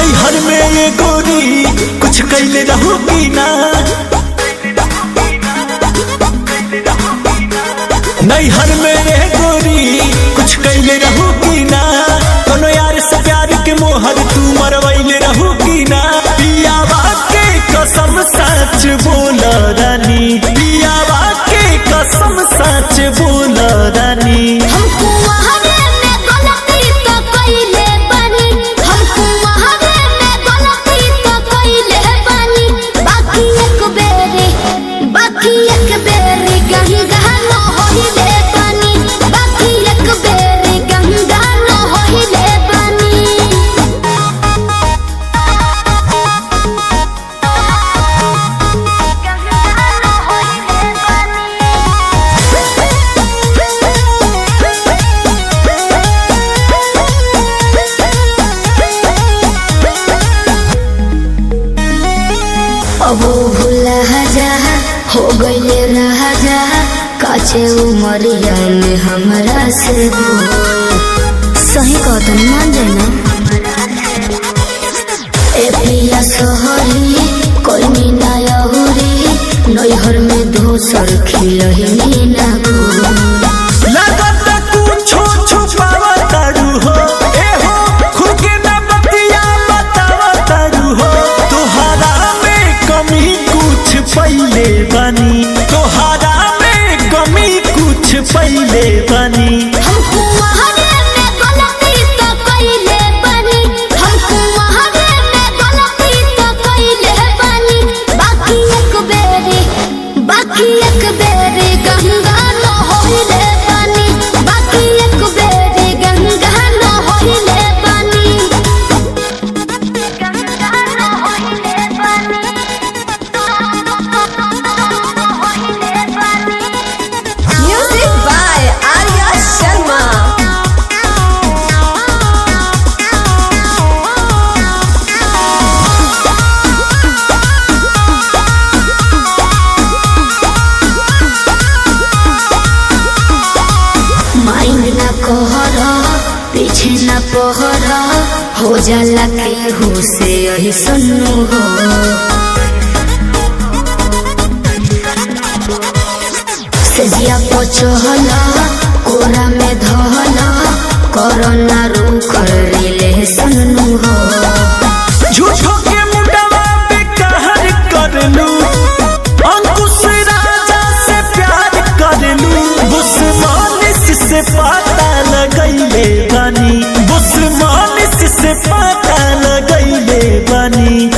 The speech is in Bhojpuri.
नैहर में ये गोरी कुछ कैले रहूगी ना, नैहर में ये गोरी कुछ कैले रहूगी ना, कोनो यार से प्यार के मोहर तू मरवैले रहूगी ना। पियावा के कसम सच बोल रानी, पियावा के कसम सच बोल रानी। हमको वहारे में गलती तो कइले बानी, हमको वहारे में गलती तो कइले बानी। बाकी एक बेरी गंगा न होइले बानी, बाकी एक बेरी गंगा न होइले बानी। अब भूला जा हो गईले राजा, काचे उमरिया में हमरा से बोल। सही कहतन मान जाए ना। ए पिया सोहरी कोई मीना यहुरी, नैहर में दोसर खिलही ना गोरी। लगत कुछो छुपावा तारू हो, ए हो खुद के ना बतिया बतावा तारू हो। तोहरा में कमी कुछ पहिले बनी, तोहरा में कमी कुछ पहिले बनी। हमको वहारे में गलती तो कइले बानी, हमको वहारे में गलती तो कइले बानी। बाकी एक बेरी गंगा न होइले बानी, बाकी एक बेरी गंगा न होइले बानी, गंगा न होइले बानी, होइले बानी। Music by Arya Sharma. Mind ना कहर पीछे ना पहर, हो जाला केहू से यही सुनू हो। सेजिया पचहल कोरा में धहल, कोरोना रुक रिले सुनू हो। झूठो के मुंडवा पे कहर कर लू, अंकुश राजा से प्यार कर लू। बुस्मानिस से पता लगैले बानी, बुस्मानिस से पता लगैले बानी।